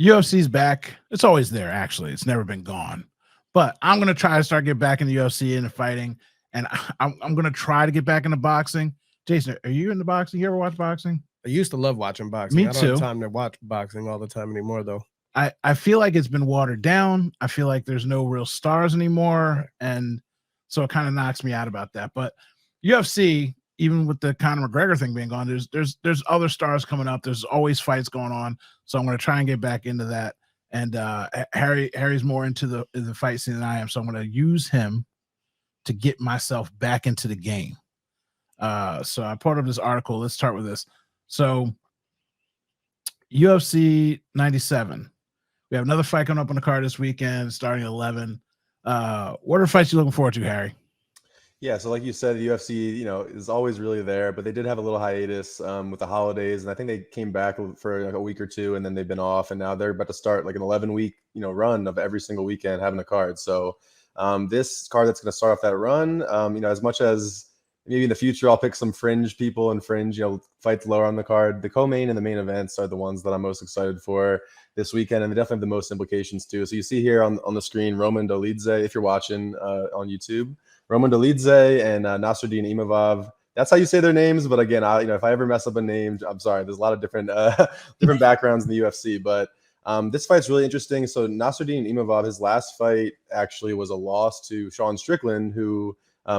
UFC's back. It's always there, actually. It's never been gone. But I'm going to try to start get back in the UFC and fighting, and I'm going to try to get back into boxing. Jason, are you into boxing? You ever watch boxing? I used to love watching boxing. Me I don't too. have time to watch boxing all the time anymore, though. I feel like it's been watered down. I feel like there's no real stars anymore, and so it kind of knocks me out about that. But UFC, even with the Conor McGregor thing being gone, there's other stars coming up. There's always fights going on, so I'm going to try and get back into that. And Harry's more into the fight scene than I am, so I'm going to use him to get myself back into the game. So I pulled up this article. Let's start with this. So UFC 97. We have another fight coming up on the card this weekend, starting at 11. What are fights you looking forward to, Harry? Yeah, so like you said, the UFC, is always really there, but they did have a little hiatus with the holidays, and I think they came back for like a week or two, and then they've been off, and now they're about to start like an 11-week, run of every single weekend having a card. So this card that's going to start off that run, as much as maybe in the future I'll pick some fringe people and fringe, fights lower on the card, the co-main and the main events are the ones that I'm most excited for this weekend, and they definitely have the most implications too. So you see here on the screen, Roman Dolidze, if you're watching on YouTube, Roman Dolidze and Nassourdine Imavov. That's how you say their names. But again, if I ever mess up a name, I'm sorry. There's a lot of different different backgrounds in the UFC. But this fight's really interesting. So Nassourdine Imavov, his last fight actually was a loss to Sean Strickland, who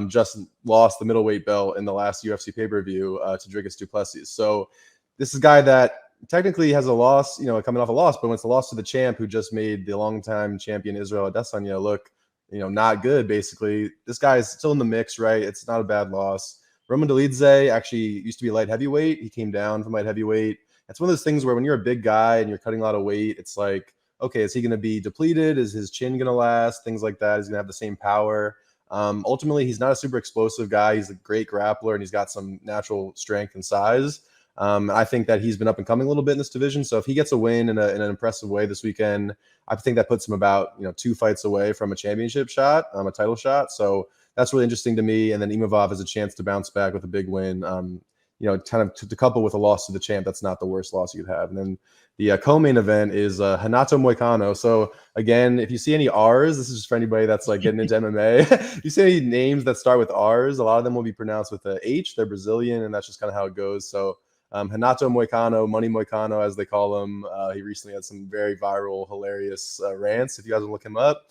just lost the middleweight belt in the last UFC pay-per-view to Dricus Du Plessis. So this is a guy that technically has a loss, coming off a loss, but when it's a loss to the champ who just made the longtime champion Israel Adesanya look not good, basically. This guy is still in the mix, right? It's not a bad loss. Roman Dolidze actually used to be light heavyweight. He came down from light heavyweight. It's one of those things where when you're a big guy and you're cutting a lot of weight, it's like, okay, is he going to be depleted? Is his chin going to last? Things like that. He's going to have the same power. Ultimately, he's not a super explosive guy. He's a great grappler, and he's got some natural strength and size. I think that he's been up and coming a little bit in this division. So if he gets a win in an impressive way this weekend, I think that puts him about 2 fights away from a championship shot, a title shot. So that's really interesting to me. And then Imavov has a chance to bounce back with a big win. Kind of to couple with a loss to the champ, that's not the worst loss you could have. And then the co-main event is Renato Moicano. So again, if you see any R's, this is just for anybody that's like getting into MMA. If you see any names that start with R's, a lot of them will be pronounced with a H. They're Brazilian, and that's just kind of how it goes. So Renato Moicano, Money Moicano, as they call him. He recently had some very viral, hilarious rants. If you guys want to look him up,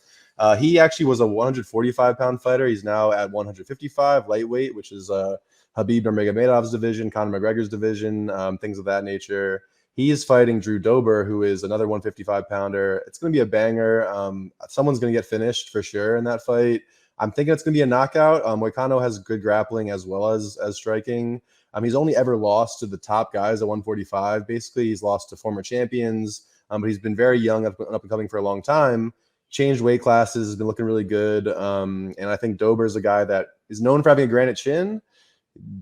he actually was a 145-pound fighter. He's now at 155 lightweight, which is Khabib Nurmagomedov's division, Conor McGregor's division, things of that nature. He is fighting Drew Dober, who is another 155-pounder. It's going to be a banger. Someone's going to get finished for sure in that fight. I'm thinking it's going to be a knockout. Moicano has good grappling as well as striking. He's only ever lost to the top guys at 145. Basically, he's lost to former champions, but he's been very young, up and coming for a long time. Changed weight classes, has been looking really good. And I think Dober is a guy that is known for having a granite chin,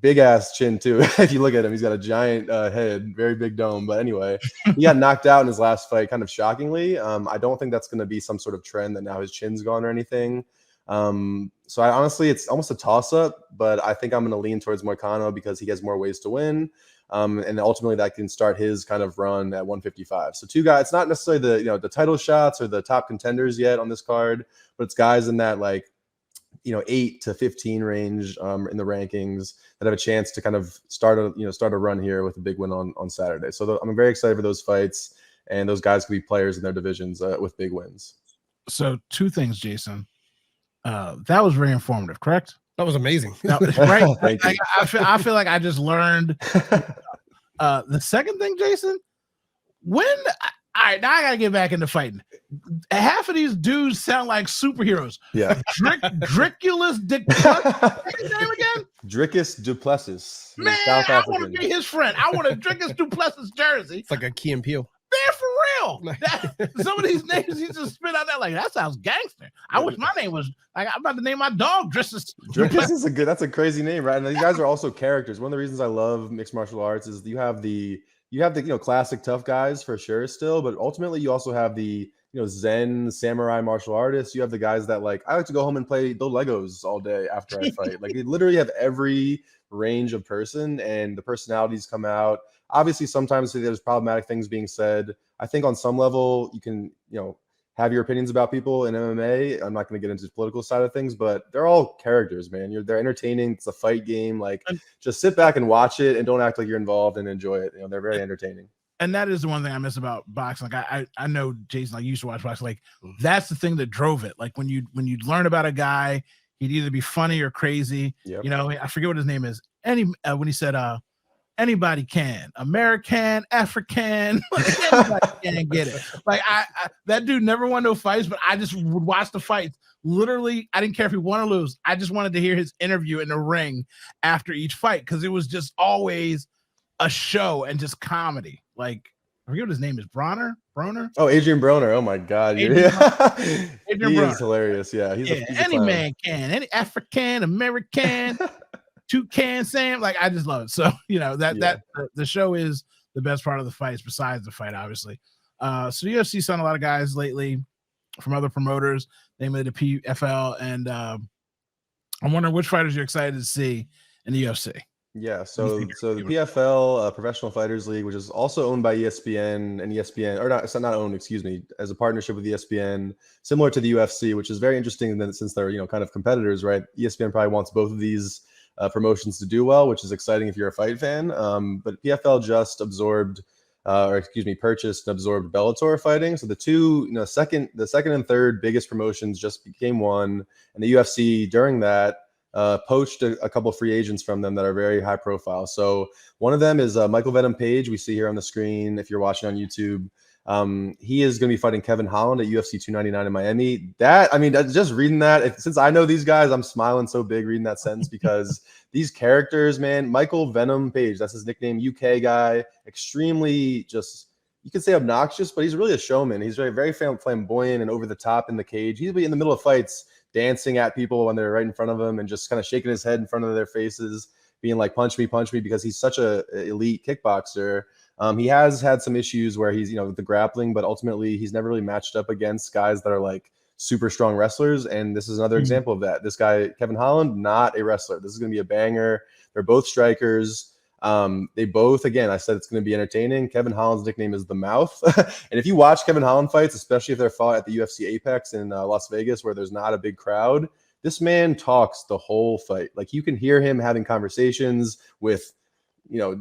big ass chin too. If you look at him, he's got a giant head, very big dome. But anyway, he got knocked out in his last fight, kind of shockingly. I don't think that's going to be some sort of trend that now his chin's gone or anything. So I honestly, it's almost a toss-up, but I think I'm going to lean towards Moicano because he has more ways to win. And ultimately that can start his kind of run at 155. So 2 guys, it's not necessarily the title shots or the top contenders yet on this card, but it's guys in that 8 to 15 range in the rankings that have a chance to kind of start a run here with a big win on Saturday. So I'm very excited for those fights, and those guys could be players in their divisions with big wins. So 2 things, Jason. That was very informative, correct? That was amazing. Right? I feel like I just learned. The second thing, Jason, all right, now I gotta get back into fighting. Half of these dudes sound like superheroes. Yeah. Dricus Du Plessis. His name again? Dricus Du Plessis. Man, I want to be his friend. I want a Dricus Du Plessis jersey. It's like a Key and Peele. Man, for real. Some of these names he just spit out there like that sounds gangster. I wish my name was like I'm about to name my dog Dricus. Dricus is that's a crazy name, right? And these guys are also characters. One of the reasons I love mixed martial arts is you have the classic tough guys for sure still, but ultimately you also have the Zen samurai martial artists. You have the guys that like, I like to go home and build Legos all day after I fight. Like, you literally have every range of person, and the personalities come out. Obviously, sometimes there's problematic things being said. I think on some level you can, have your opinions about people in MMA. I'm not going to get into the political side of things, but they're all characters, man. They're entertaining. It's a fight game. Like, just sit back and watch it and don't act like you're involved and enjoy it. They're very entertaining. And that is the one thing I miss about boxing. Like I know Jason, like, you used to watch boxing. Like, that's the thing that drove it. Like, when you learn about a guy, he'd either be funny or crazy. Yep. I forget what his name is. When he said, anybody can, American, African, like, anybody can get it. Like, I that dude never won no fights, but I just would watch the fights. Literally, I didn't care if he won or lose. I just wanted to hear his interview in the ring after each fight, because it was just always a show and just comedy. Like, I forget what his name is. Broner? Oh, Adrian Broner. Oh my God. Adrian He is hilarious. Yeah. He's any man can, any African, American, Toucan Sam. Like, I just love it. So, the show is the best part of the fights, besides the fight, obviously. So the UFC signed a lot of guys lately from other promoters. They made the PFL, and I'm wondering which fighters you're excited to see in the UFC. Yeah, so the PFL, Professional Fighters League, which is also owned by ESPN, and ESPN, or not, it's not owned, excuse me, as a partnership with ESPN, similar to the UFC, which is very interesting since they're, kind of competitors, right? ESPN probably wants both of these promotions to do well, which is exciting if you're a fight fan. But PFL just purchased and absorbed Bellator fighting. So the two, the second and third biggest promotions just became one, and the UFC during that poached a couple free agents from them that are very high profile. So one of them is Michael Venom Page. We see here on the screen if you're watching on YouTube. He is going to be fighting Kevin Holland at UFC 299 in Miami. Just reading that, since I know these guys, I'm smiling so big reading that sentence, because these characters, man. Michael Venom Page, that's his nickname, UK guy, extremely just, you could say obnoxious, but he's really a showman. He's very, very flamboyant and over the top in the cage. He'll be in the middle of fights dancing at people when they're right in front of him and just kind of shaking his head in front of their faces, being like, punch me, because he's such a elite kickboxer. He has had some issues where he's, with the grappling, but ultimately he's never really matched up against guys that are like super strong wrestlers. And this is another example of that. This guy, Kevin Holland, not a wrestler. This is going to be a banger. They're both strikers. They both, again, I said it's going to be entertaining. Kevin Holland's nickname is The Mouth. And if you watch Kevin Holland fights, especially if they're fought at the UFC Apex in Las Vegas, where there's not a big crowd, this man talks the whole fight. Like, you can hear him having conversations with,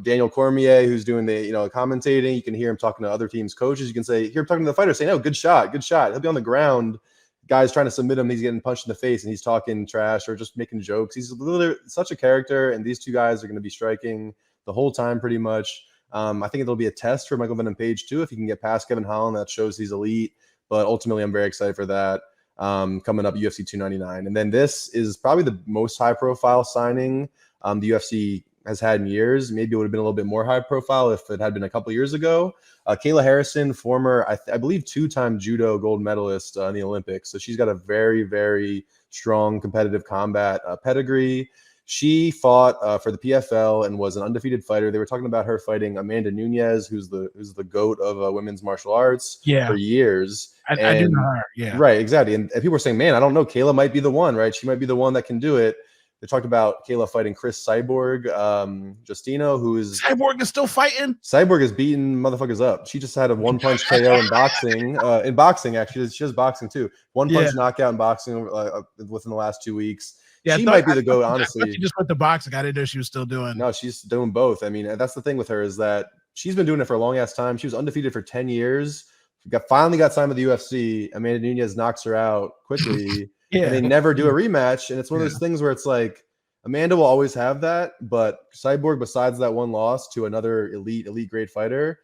Daniel Cormier, who's doing the, commentating. You can hear him talking to other teams' coaches. You can hear him talking to the fighter saying, "Oh, good shot, good shot." He'll be on the ground. Guys trying to submit him, he's getting punched in the face, and he's talking trash or just making jokes. He's literally such a character, and these two guys are going to be striking the whole time pretty much. I think it'll be a test for Michael Venom Page too. If he can get past Kevin Holland, that shows he's elite. But ultimately, I'm very excited for that coming up UFC 299. And then this is probably the most high-profile signing the UFC has had in years. Maybe it would have been a little bit more high-profile if it had been a couple years ago. Kayla Harrison, former, I believe, two-time judo gold medalist in the Olympics. So she's got a very, very strong competitive combat pedigree. She fought for the PFL and was an undefeated fighter. They were talking about her fighting Amanda Nunes, who's the GOAT of women's martial arts for years. I do know her. Yeah. Right, exactly. And people were saying, man, I don't know, Kayla might be the one, right? She might be the one that can do it. They talked about Kayla fighting Chris Cyborg Justino, who is... Cyborg is still fighting? Cyborg is beating motherfuckers up. She just had a one-punch KO in boxing. In boxing, actually. She does boxing, too. One-punch knockout in boxing within the last 2 weeks. Yeah, she might be the GOAT, honestly. She just went to boxing. I didn't know she was still doing... No, she's doing both. I mean, that's the thing with her, is that she's been doing it for a long-ass time. She was undefeated for 10 years. Finally got signed with the UFC. Amanda Nunes knocks her out quickly. And they never do a rematch. And it's one of those things where it's like, Amanda will always have that, but Cyborg, besides that one loss to another elite grade fighter,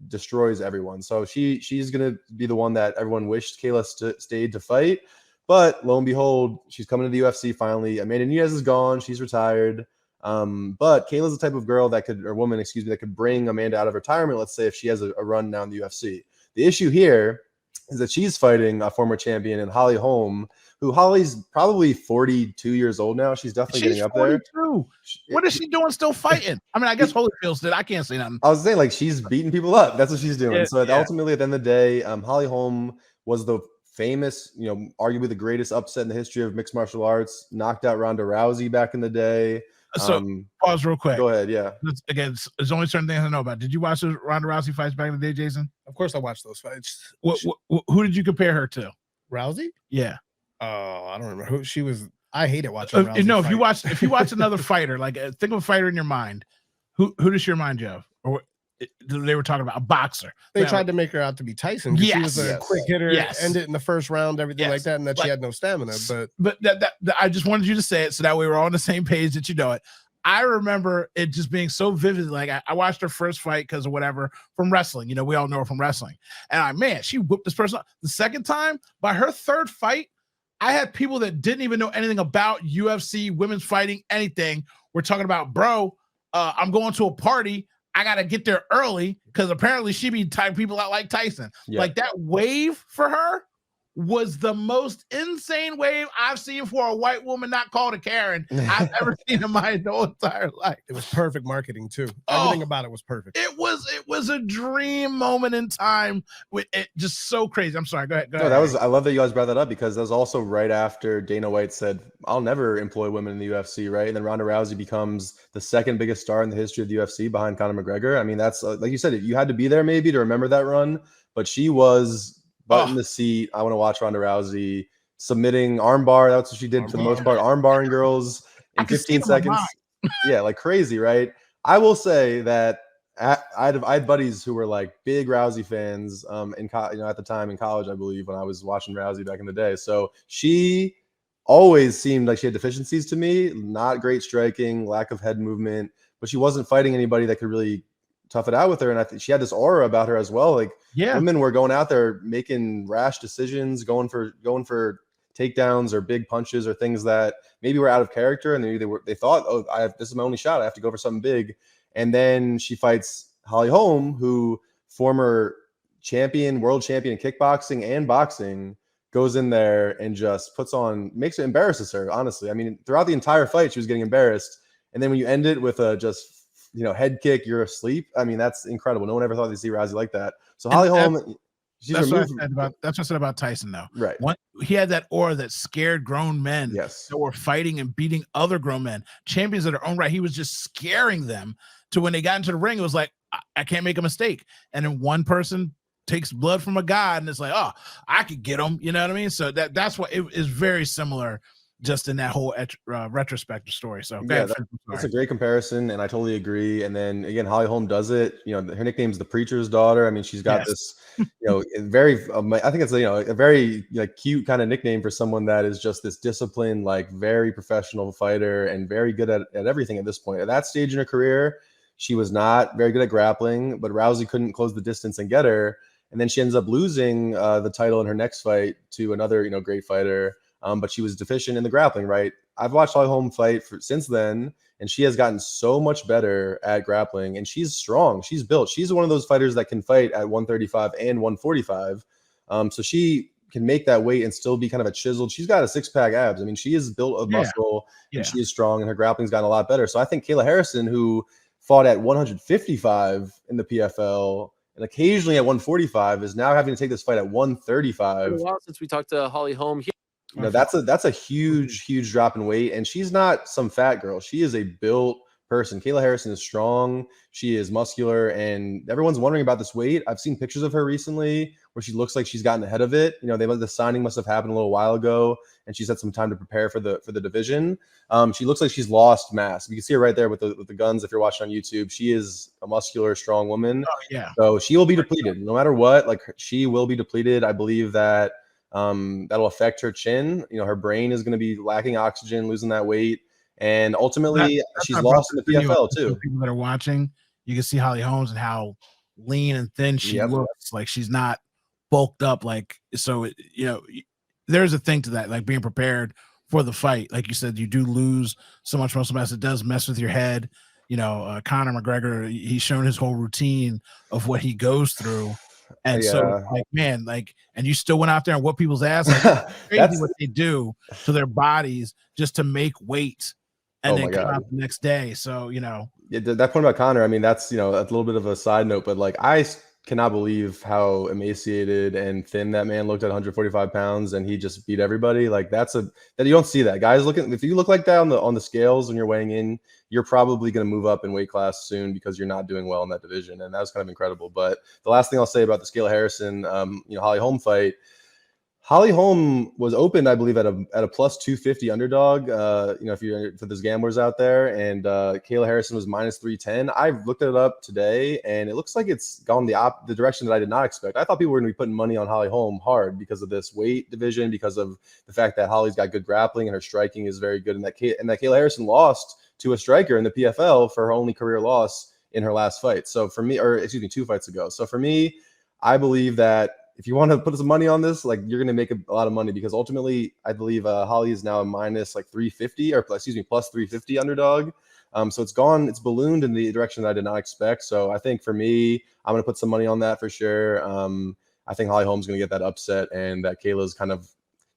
destroys everyone. So she's going to be the one that everyone wished Kayla stayed to fight. But lo and behold, she's coming to the UFC finally. Amanda Nunes is gone. She's retired. But Kayla's the type of girl that could bring Amanda out of retirement, let's say, if she has a run down the UFC. The issue here is that she's fighting a former champion in Holly Holm, who Holly's probably 42 years old now. She's definitely getting up there. too. What is she doing still fighting? I mean, I guess Holyfield's did. I can't say nothing. I was saying, like, she's beating people up. That's what she's doing. Yeah, So yeah. ultimately, at the end of the day, Holly Holm was the famous, arguably the greatest upset in the history of mixed martial arts. Knocked out Ronda Rousey back in the day. So pause real quick. Go ahead. Yeah. Again, there's only certain things I know about. Did you watch the Ronda Rousey fights back in the day, Jason? Of course, I watched those fights. Who did you compare her to? Rousey? Yeah. Oh, I don't remember who she was. I hated watching Rousey no, fight. if you watch another fighter, like think of a fighter in your mind, who does she remind you of? Or they were talking about a boxer. They tried to make her out to be Tyson. Yes, she was a quick hitter, end it in the first round, everything like that, and that she had no stamina. But that I just wanted you to say it so that we were all on the same page that you know it. I remember it just being so vivid. Like I watched her first fight because of whatever from wrestling. We all know her from wrestling. And she whooped this person up. The second time, by her third fight, I had people that didn't even know anything about UFC, women's fighting, anything. We're talking about, bro, I'm going to a party. I got to get there early because apparently she be typing people out like Tyson. Yeah. Like that wave for her was the most insane wave I've seen for a white woman not called a Karen I've ever seen in my whole entire life. It was perfect marketing too. Everything about it was perfect. It was a dream moment in time. With it just so crazy. I'm sorry. Go ahead. No, I love that you guys brought that up because that was also right after Dana White said, "I'll never employ women in the UFC." Right, and then Ronda Rousey becomes the second biggest star in the history of the UFC behind Conor McGregor. I mean, that's like you said, you had to be there maybe to remember that run, but she was butt in the seat. I want to watch Ronda Rousey submitting armbar. That's what she did for the most part. Armbarring girls in 15 seconds. Yeah, like crazy, right? I will say that I had buddies who were like big Rousey fans at the time in college, I believe, when I was watching Rousey back in the day. So she always seemed like she had deficiencies to me. Not great striking, lack of head movement, but she wasn't fighting anybody that could really tough it out with her. And I think she had this aura about her as well. Like women were going out there making rash decisions, going for takedowns or big punches or things that maybe were out of character. And they thought, oh, this is my only shot. I have to go for something big. And then she fights Holly Holm, who former world champion in kickboxing and boxing, goes in there and just embarrasses her. Honestly. I mean, throughout the entire fight, she was getting embarrassed. And then when you end it with a head kick, you're asleep. I mean, that's incredible. No one ever thought they'd see Rousey like that. So Holly Holm, that's what I said about Tyson, though. Right. He had that aura that scared grown men that were fighting and beating other grown men, champions of their own right. He was just scaring them to when they got into the ring, it was like, I can't make a mistake. And then one person takes blood from a god and it's like, oh, I could get him. You know what I mean? So that's what it is very similar just in that whole retrospective story. So that's a great comparison, and I totally agree. And then again, Holly Holm does it. Her nickname's the Preacher's Daughter. I mean, she's got this, very. I think it's a very cute kind of nickname for someone that is just this disciplined, very professional fighter and very good at everything at this point. At that stage in her career, she was not very good at grappling, but Rousey couldn't close the distance and get her. And then she ends up losing the title in her next fight to another great fighter. But she was deficient in the grappling, right? I've watched Holly Holm fight since then, and she has gotten so much better at grappling, and she's strong. She's built. She's one of those fighters that can fight at 135 and 145. So she can make that weight and still be kind of a chiseled. She's got a six-pack abs. I mean, she is built of muscle, and she is strong, and her grappling's gotten a lot better. So I think Kayla Harrison, who fought at 155 in the PFL and occasionally at 145, is now having to take this fight at 135. It's been a while since we talked to Holly Holm here. That's a huge drop in weight, and she's not some fat girl. She is a built person. Kayla Harrison is strong. She is muscular, and everyone's wondering about this weight. I've seen pictures of her recently where she looks like she's gotten ahead of it. The signing must have happened a little while ago, and she's had some time to prepare for the division. She looks like she's lost mass. You can see her right there with the guns. If you're watching on YouTube, she is a muscular, strong woman. Oh, yeah. So she will be depleted no matter what. She will be depleted. I believe that. That'll affect her chin. Her brain is going to be lacking oxygen, losing that weight, and ultimately she's lost in the PFL too. People that are watching, you can see Holly Holmes and how lean and thin she looks. Like she's not bulked up. There's a thing to that, like being prepared for the fight. Like you said, you do lose so much muscle mass. It does mess with your head. Conor McGregor, he's shown his whole routine of what he goes through. And so, and you still went out there and whoop people's ass. Crazy what they do to their bodies just to make weight and Oh then my come God. out the next day. So, Yeah, that point about Connor, I mean, that's, a little bit of a side note, but like cannot believe how emaciated and thin that man looked at 145 pounds, and he just beat everybody. Like that you don't see that. Guys looking, if you look like that on the scales when you're weighing in, you're probably going to move up in weight class soon because you're not doing well in that division. And that was kind of incredible. But the last thing I'll say about the Kayla Harrison, Holly Holm fight, Holly Holm was opened, I believe, at a plus 250 underdog. If you're for those gamblers out there, and Kayla Harrison was minus 310. I've looked it up today, and it looks like it's gone the direction that I did not expect. I thought people were going to be putting money on Holly Holm hard because of this weight division, because of the fact that Holly's got good grappling and her striking is very good, and that Kayla Harrison lost to a striker in the PFL for her only career loss in her last fight. So for me, 2 fights ago. So for me, I believe that if you want to put some money on this, like you're going to make a lot of money, because ultimately I believe Holly is now a minus like 350 or plus 350 underdog. So it's ballooned in the direction that I did not expect. So I think for me, I'm going to put some money on that for sure. I think Holly Holm's going to get that upset, and that Kayla's kind of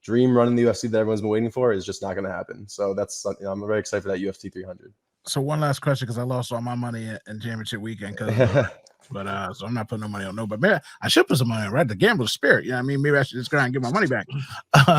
dream run in the UFC that everyone's been waiting for is just not going to happen. So that's, I'm very excited for that UFC 300. So one last question, because I lost all my money in championship weekend, so I'm not putting no money on nobody. Maybe I should put some money on, right? The gambler's spirit. You know what I mean? Maybe I should just go out and get my money back.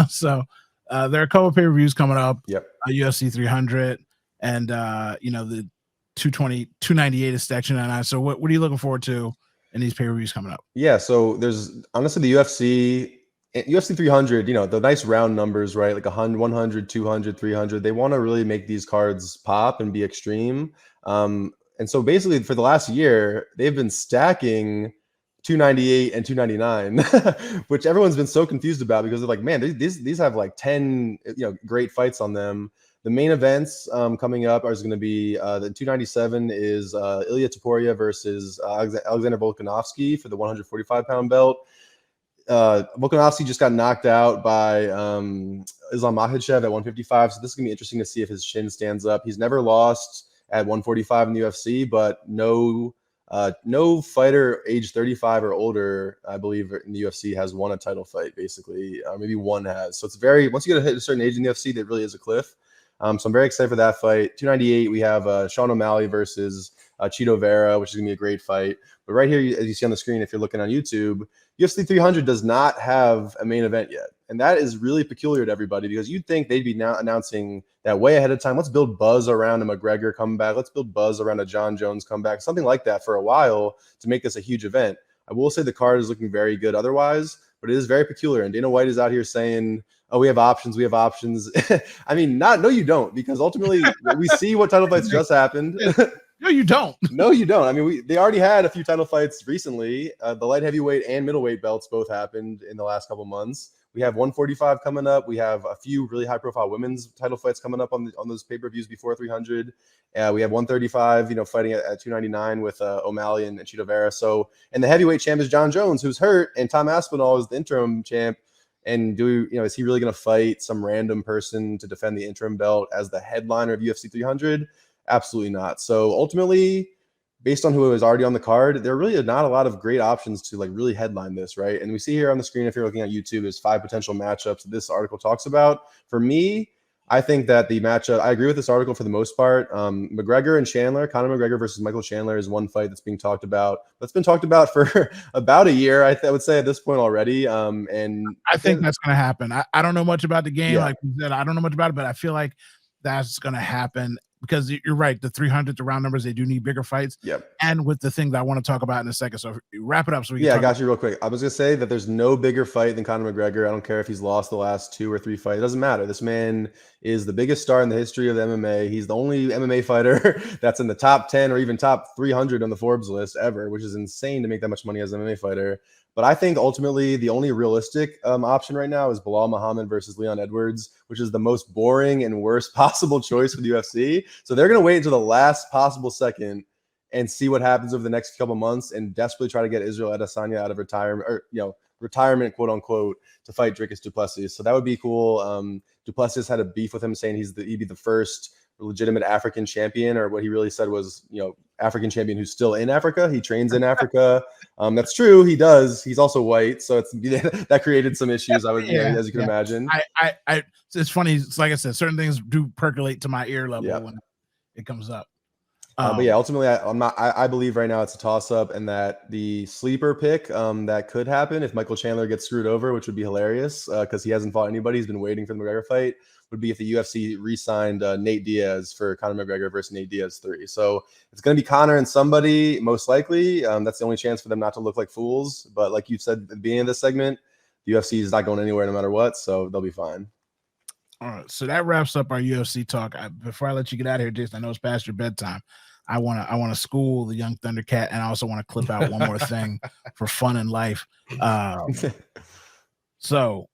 So there are a couple of pay-per-views coming up. Yep. UFC 300 and the 298 is Section 99. So what are you looking forward to in these pay-per-views coming up? Yeah, so there's honestly the UFC 300, the nice round numbers, right? Like 100, 200, 300. They want to really make these cards pop and be extreme. And so basically for the last year, they've been stacking 298 and 299, which everyone's been so confused about, because they're like, man, these have like 10 great fights on them. The main events coming up are going to be the 297 is Ilya Topuria versus Alexander Volkanovski for the 145-pound belt. Volkanovski just got knocked out by Islam Makhachev at 155, so this is going to be interesting to see if his chin stands up. He's never lost at 145 in the UFC, but no fighter age 35 or older, I believe, in the UFC has won a title fight, basically. Maybe one has. So it's once you get to hit a certain age in the UFC, there really is a cliff. So I'm very excited for that fight. 298, we have Sean O'Malley versus Chito Vera, which is going to be a great fight. But right here, as you see on the screen, if you're looking on YouTube, UFC 300 does not have a main event yet. And that is really peculiar to everybody, because you'd think they'd be now announcing that way ahead of time. Let's build buzz around a McGregor comeback. Let's build buzz around a John Jones comeback, something like that for a while to make this a huge event. I will say the card is looking very good otherwise, but it is very peculiar. And Dana White is out here saying, oh, we have options. We have options. I mean, no, you don't, because ultimately we see what title fights just happened. No, you don't. No, you don't. I mean, they already had a few title fights recently. The light heavyweight and middleweight belts both happened in the last couple months. We have 145 coming up. We have a few really high-profile women's title fights coming up on those pay-per-views before 300. We have 135, fighting at 299 with O'Malley and Chito Vera. So, and the heavyweight champ is John Jones, who's hurt, and Tom Aspinall is the interim champ. And is he really going to fight some random person to defend the interim belt as the headliner of UFC 300? Absolutely not. So ultimately, based on who is already on the card, there really are not a lot of great options to like really headline this, right? And we see here on the screen, if you're looking at YouTube, there's 5 potential matchups that this article talks about. For me, I think that the matchup, I agree with this article for the most part. McGregor and Chandler, Conor McGregor versus Michael Chandler is one fight that's being talked about. That's been talked about for about a year, I would say at this point already. And I think that's going to happen. I don't know much about the game. Yeah. Like you said, I don't know much about it, but I feel like that's going to happen, because you're right. The 300, the round numbers, they do need bigger fights. Yep. And with the thing that I want to talk about in a second. So wrap it up. So we can I got you real quick. I was going to say that there's no bigger fight than Conor McGregor. I don't care if he's lost the last 2 or 3 fights. It doesn't matter. This man is the biggest star in the history of MMA. He's the only MMA fighter that's in the top 10 or even top 300 on the Forbes list ever, which is insane to make that much money as an MMA fighter. But I think ultimately the only realistic option right now is Belal Muhammad versus Leon Edwards, which is the most boring and worst possible choice for the UFC. So they're going to wait until the last possible second and see what happens over the next couple months and desperately try to get Israel Adesanya out of retirement, or retirement, quote unquote, to fight Dricus Du Plessis. So that would be cool. Du Plessis had a beef with him, saying he'd be the first legitimate African champion, or what he really said was, African champion who's still in Africa. He trains in Africa. That's true. He does. He's also white, so that created some issues. I would, as you can imagine. It's funny. It's like I said, certain things do percolate to my ear level when it comes up. But yeah, ultimately, I believe right now it's a toss-up, and that the sleeper pick that could happen if Michael Chandler gets screwed over, which would be hilarious because he hasn't fought anybody. He's been waiting for the McGregor fight. Would be if the UFC re-signed Nate Diaz for Conor McGregor versus Nate Diaz 3. So it's going to be Conor and somebody, most likely. That's the only chance for them not to look like fools. But like you said at the beginning of this segment, the UFC is not going anywhere no matter what, so they'll be fine. All right, so that wraps up our UFC talk. Before I let you get out of here, Jason, I know it's past your bedtime. I want to school the young Thundercat, and I also want to clip out one more thing for fun in life. So.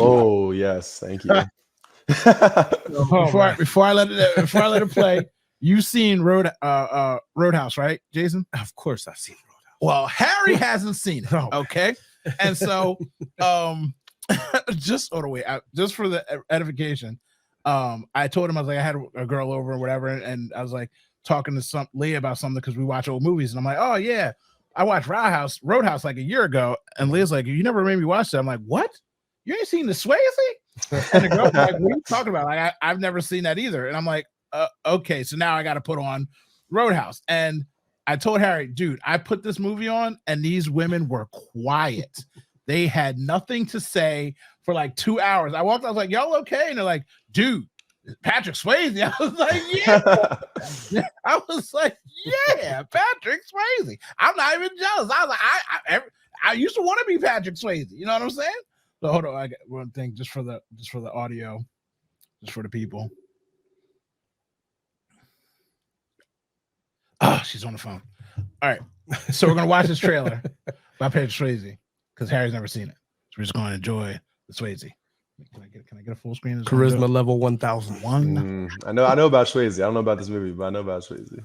Oh yes, thank you. before I let it play, you've seen Roadhouse, right, Jason? Of course, I've seen Roadhouse. Well, Harry hasn't seen it. Okay, and so just for the edification, I told him, I was like, I had a girl over or whatever, and I was like talking to Leah about something because we watch old movies, and I'm like, oh yeah, I watched Roadhouse like a year ago, and Leah's like, you never made me watch that. I'm like, what? You ain't seen the Swayze? And the girl's like, what are you talking about? Like, I've never seen that either. And I'm like, okay, so now I got to put on Roadhouse. And I told Harry, dude, I put this movie on, and these women were quiet. They had nothing to say for like 2 hours. I walked, I was like, y'all okay? And they're like, dude, Patrick Swayze. I was like, yeah. I was like, yeah, Patrick Swayze. I'm not even jealous. I was like, I used to want to be Patrick Swayze. You know what I'm saying? So hold on, I got one thing just for the audio, just for the people. Oh, she's on the phone. All right, so we're gonna watch this trailer by Patrick Swayze because Harry's never seen it. So we're just gonna enjoy the Swayze. Can I get a full screen? Charisma level 1001. I know about Swayze. I don't know about this movie, but I know about Swayze.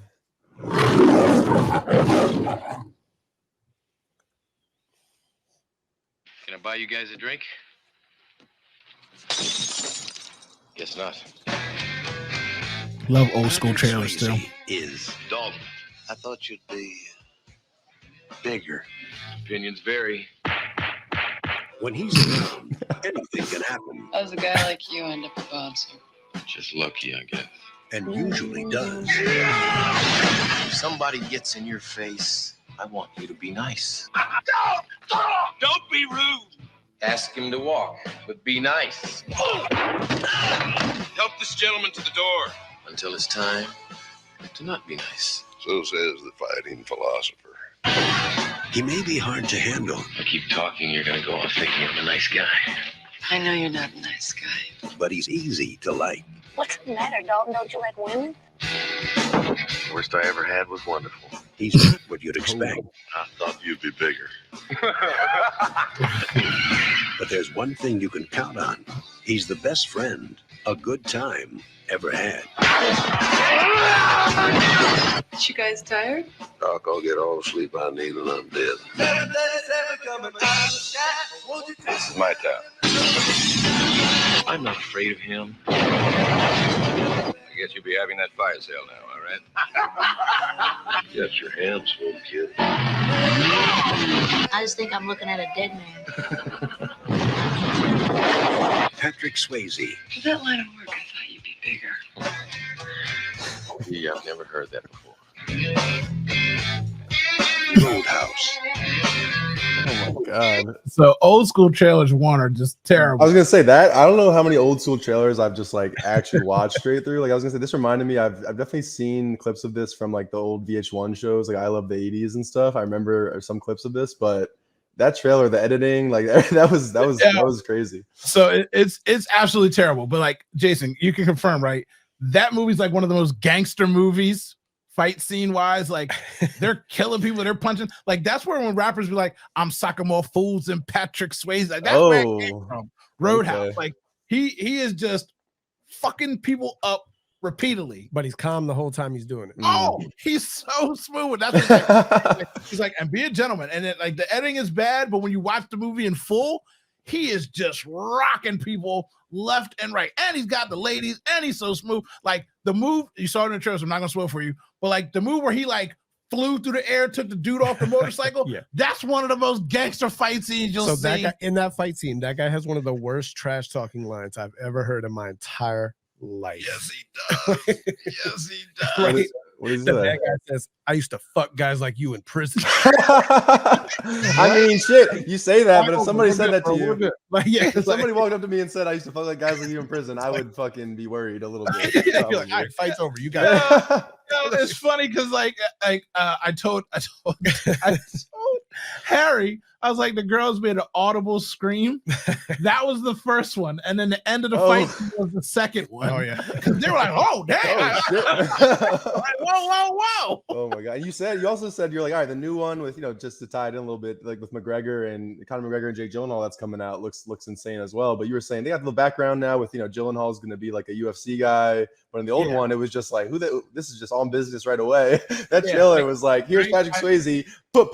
Can I buy you guys a drink? Guess not. Love old school trailers still. Is Dalton. I thought you'd be bigger. Opinions vary. When he's around, anything can happen. How's a guy like you end up a bouncer? Just lucky, I guess. And usually does. If somebody gets in your face, I want you to be nice. Don't be rude. Ask him to walk, but be nice. Help this gentleman to the door. Until it's time to not be nice. So says the fighting philosopher. He may be hard to handle. I keep talking, you're gonna go on thinking I'm a nice guy. I know you're not a nice guy. But he's easy to like. What's the matter, Dalton? Don't you like women? The worst I ever had was wonderful. He's not what you'd expect. I thought you'd be bigger. But there's one thing you can count on. He's the best friend a good time ever had. You guys tired? Doc, I'll get all the sleep I need and I'm dead. This is my town. I'm not afraid of him. I guess you'll be having that fire sale now, all right? Get your hands full, kid. I just think I'm looking at a dead man. Patrick Swayze. For that line of work, I thought you'd be bigger. Yeah, I've never heard that before. Roadhouse. Oh my god! So old school trailers one are just terrible. I was gonna say that. I don't know how many old school trailers I've just like actually watched straight through. Like I was gonna say, this reminded me. I've definitely seen clips of this from like the old VH1 shows, like I Love the '80s and stuff. I remember some clips of this, but that trailer, the editing, like that was crazy. So it's absolutely terrible. But like Jason, you can confirm, right? That movie's like one of the most gangster movies, fight scene wise. Like they're killing people, they're punching. Like that's where when rappers be like, "I'm sucking more fools than Patrick Swayze." Like that's where it came from. Roadhouse. Okay. Like he is just fucking people up repeatedly. But he's calm the whole time he's doing it. Oh, he's so smooth. That's what he's like, and be a gentleman. And it, like the editing is bad, but when you watch the movie in full, he is just rocking people left and right. And he's got the ladies, and he's so smooth. Like the move, you saw it in the trailer, so I'm not gonna spoil for you, but like the move where he like flew through the air, took the dude off the motorcycle. Yeah. That's one of the most gangster fight scenes you'll see. That guy, in that fight scene, that guy has one of the worst trash talking lines I've ever heard in my entire life. Yes, he does. Yes, he does. Right? What is That that? guy says, "I used to fuck guys like you in prison." I mean, shit. You say that, but if somebody said that to you, like, yeah, if somebody walked up to me and said I used to fuck like guys like you in prison, I would fucking be worried a little bit. You're like, all right, fight's over. You got it. It's funny because I told Harry, I was like, the girls made an audible scream. That was the first one, and then the end of the fight was the second one. Oh yeah, because they were like, "Oh damn!" Oh, shit. Like, whoa! Oh my god! You also said you're like, all right, the new one with just to tie it in a little bit, like with McGregor and Conor McGregor and Jake Gyllenhaal that's coming out looks insane as well. But you were saying they got the background now with Gyllenhaal is going to be like a UFC guy, but in the old one it was just like this is just on business right away. That trailer was like, here's Patrick Swayze, put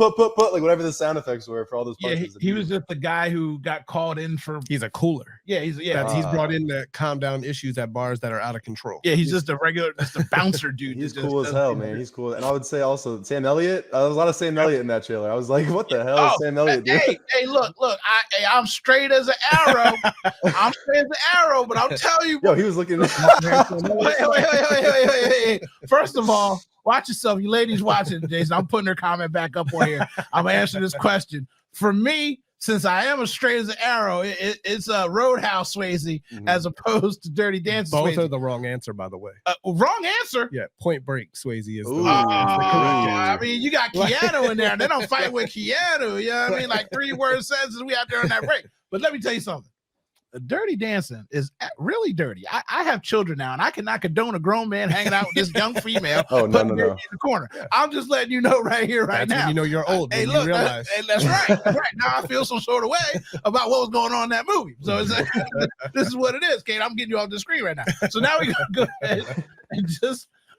like whatever the sound effects were for all those punches. He was just the guy who got called in for. he's a cooler. Yeah, he's brought in to calm down issues at bars that are out of control. Yeah, he's just a regular, just a bouncer dude. He's cool as hell, man. He's cool. And I would say also Sam Elliott. There was a lot of Sam Elliott in that trailer. I was like, what the hell is Sam Elliott doing? Hey, look, I'm straight as an arrow. I'm straight as an arrow, but I'll tell you. Yo, he was looking. Wait. First of all, watch yourself. You ladies watching, Jason. I'm putting her comment back up on here. I'm answering this question. For me, since I am as straight as an arrow, it's a Roadhouse Swayze as opposed to Dirty Dancing. Both Swayze. are the wrong answer, by the way. Wrong answer. Yeah, Point Break Swayze is the I correct answer. mean, you got Keanu in there. They don't fight with Keanu. You know what I mean? Like 3-word sentences. We out there on that break. But let me tell you something. Dirty Dancing is really dirty. I have children now, and I cannot condone a grown man hanging out with this young female. No. In the corner. I'm just letting you know right here, right now. When you know you're old. Hey, when look, you realize. that's right. That's right. Now I feel some sort of way about what was going on in that movie. So it's this is what it is, Kate. I'm getting you off the screen right now. So now we gotta go ahead and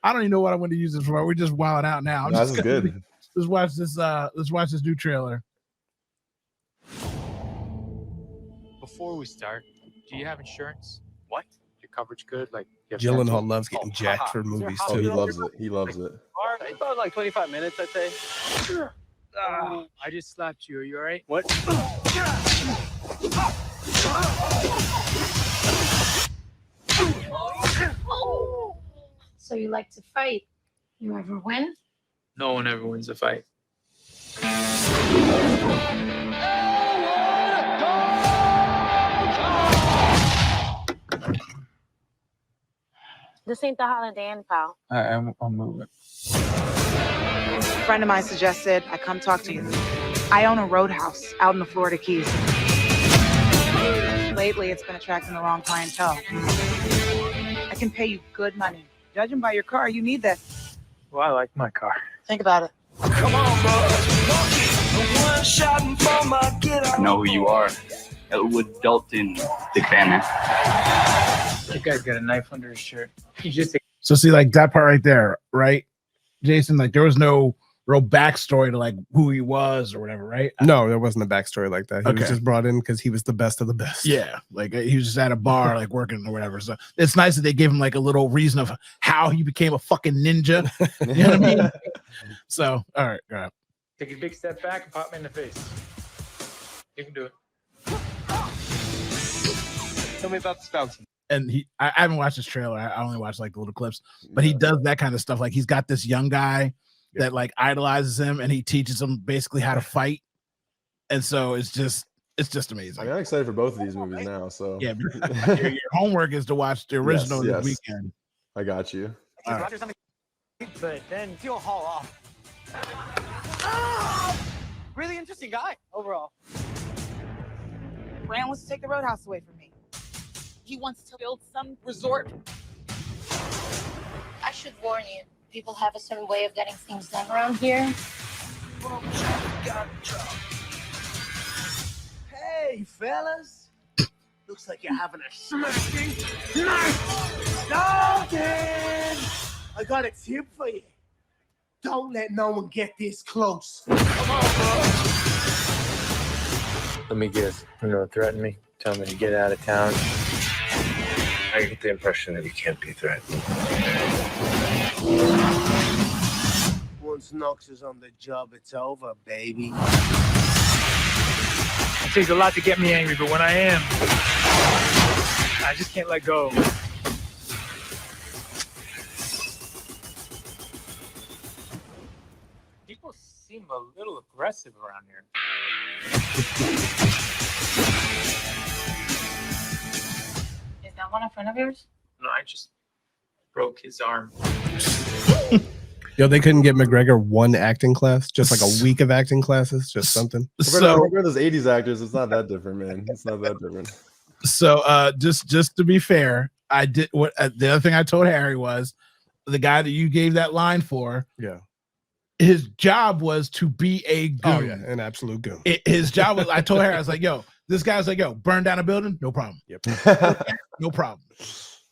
I don't even know what I want to use this for. We're just wilding out now. This is good. Let's watch this. Let's watch this new trailer. Before we start, do you have insurance? What? Your coverage good? Like Gyllenhaal loves getting jacked for movies Oh, he too. loves it. He loves it. About like 25 minutes, I'd say. I just slapped you. Are you all right? What? So you like to fight? You ever win? No one ever wins a fight. This ain't the Holiday Inn, pal. I'm moving. A friend of mine suggested I come talk to you. I own a roadhouse out in the Florida Keys. Lately, it's been attracting the wrong clientele. I can pay you good money. Judging by your car, you need this. Well, I like my car. Think about it. Come on, I know who you are. Elwood Dalton. Big fan, man. That guy's got a knife under his shirt. He just. So see, like that part right there, right, Jason? Like there was no real backstory to like who he was or whatever, right? No, there wasn't a backstory like that. He was just brought in because he was the best of the best. Yeah, like he was just at a bar, like working or whatever. So it's nice that they gave him like a little reason of how he became a fucking ninja. You know what I mean? So, all right, go ahead. Take a big step back and pop me in the face. You can do it. Tell me about the bouncing. And I haven't watched this trailer. I only watched like the little clips, but he does that kind of stuff. Like he's got this young guy that like idolizes him, and he teaches him basically how to fight. And so it's just amazing. I'm excited for both of these movies now. So yeah, your homework is to watch the original this weekend. I got you. All right. But then he'll haul off. Really interesting guy overall. Brand wants to take the roadhouse away from me. He wants to build some resort. I should warn you. People have a certain way of getting things done around here. Hey, fellas. Looks like you're having a smacking night. Dalton! I got a tip for you. Don't let no one get this close. Come on, bro. Let me guess. Threaten me. Tell me to get out of town. I get the impression that he can't be threatened. Once Knox is on the job, it's over, baby. It takes a lot to get me angry, but when I am, I just can't let go. People seem a little aggressive around here. Is that one in front of yours? No, I just broke his arm. Yo, they couldn't get McGregor one acting class, just like a week of acting classes, just something. So we're those 80s actors. It's not that different, man. It's not that different. So just to be fair, I did what the other thing I told Harry was the guy that you gave that line for. Yeah. His job was to be a goon. Oh yeah, an absolute goon. His job was, I told Harry, I was like, yo, this guy's like, yo, burn down a building, no problem. Yep. No problem.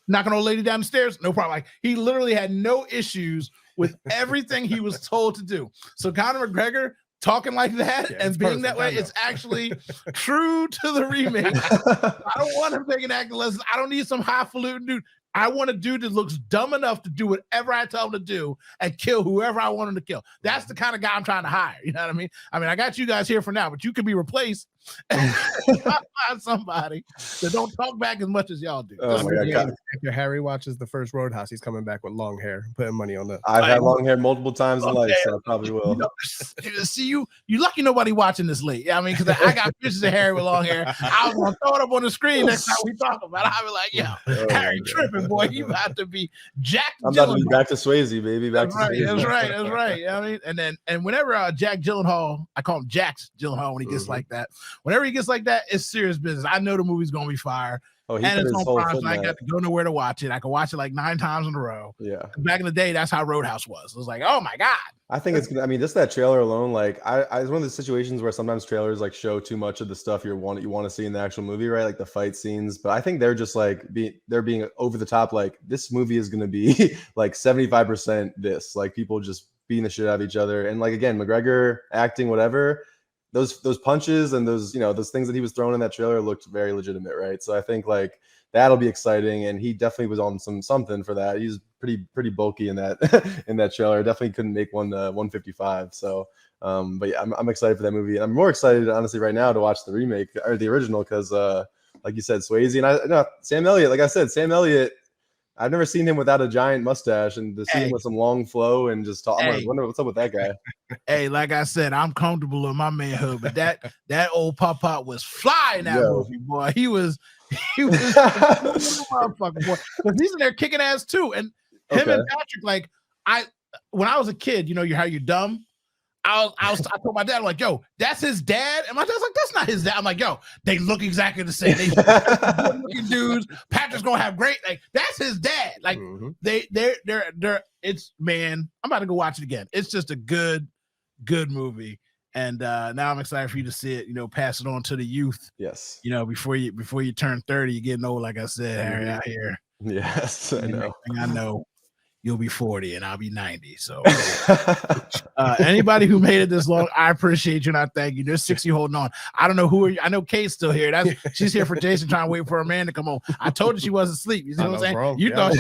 Knocking an old lady down the stairs, no problem. Like he literally had no issues with everything he was told to do. So Conor McGregor talking like that and being that way, it's actually true to the remake. I don't want him taking acting lessons. I don't need some highfalutin dude. I want a dude that looks dumb enough to do whatever I tell him to do and kill whoever I want him to kill. That's the kind of guy I'm trying to hire. You know what I mean? I got you guys here for now, but you can be replaced by somebody that don't talk back as much as y'all do. Oh my God. After Harry watches the first Roadhouse, he's coming back with long hair, putting money on that. I've had long hair multiple times in life, so I probably will. See, you lucky nobody watching this late. I mean, because I got pictures of Harry with long hair. I was gonna throw it up on the screen next time we talk about it. I'll be like, yo, Harry tripping, boy. You about to be Jack. I'm about to be back to Swayze, baby. Back That's to right. Swayze. That's right. That's right. You know what I mean, and whenever Jack Gyllenhaal, I call him Jax Gyllenhaal when he gets like that. Whenever he gets like that, it's serious business. I know the movie's gonna be fire. Oh, he And put it's his on whole Prime, foot so in I that. got to go nowhere to watch it. I can watch it like 9 times in a row. Yeah. Back in the day, that's how Roadhouse was. It was like, oh my God. I think it's gonna. I mean, just that trailer alone, like, it's one of the situations where sometimes trailers like show too much of the stuff you want to see in the actual movie, right? Like the fight scenes. But I think they're just like being over the top. Like this movie is gonna be like 75% this, like people just beating the shit out of each other. And like again, McGregor acting, whatever. Those punches and those those things that he was throwing in that trailer looked very legitimate, right? So I think like that'll be exciting, and he definitely was on something for that. He's pretty bulky in that in that trailer. Definitely couldn't make 155. So, but yeah, I'm excited for that movie, and I'm more excited honestly right now to watch the remake or the original because, like you said, Swayze and Sam Elliott. Like I said, Sam Elliott. I've never seen him without a giant mustache, and to see him with some long flow and just talk. I'm like, wonder what's up with that guy. Hey, like I said, I'm comfortable in my manhood, but that old Pop was flying that movie, boy. He was motherfucker, boy. Because he's in there kicking ass too. And him and Patrick, like when I was a kid, you how you're dumb. I told my dad, I'm like, yo, that's his dad. And my dad's like, that's not his dad. I'm like, yo, they look exactly the same. They looking dudes. Patrick's gonna have great, like, that's his dad. Like they're it's man, I'm about to go watch it again. It's just a good movie. And now I'm excited for you to see it, pass it on to the youth. Yes. Before you turn 30, you're getting old, like I said, Harry, out here. Yes, I know. I know. You'll be 40 and I'll be 90. So anybody who made it this long, I appreciate you and I thank you. There's 60 holding on. I don't know who are you. I know Kate's still here. She's here for Jason, trying to wait for a man to come on. I told her she wasn't asleep. You see what I'm saying? Bro. You thought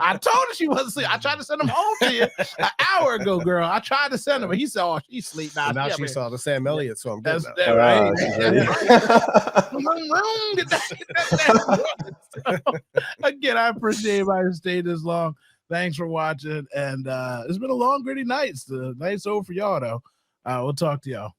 I told her she wasn't asleep. I tried to send him home to you an hour ago, girl. I tried to send him, but he said, "Oh, she's asleep now." And now she saw the Sam Elliott, so I'm good. That's right. Again, I appreciate everybody who stayed this long. Thanks for watching, and it's been a long, gritty night. The night's over for y'all, though. We'll talk to y'all.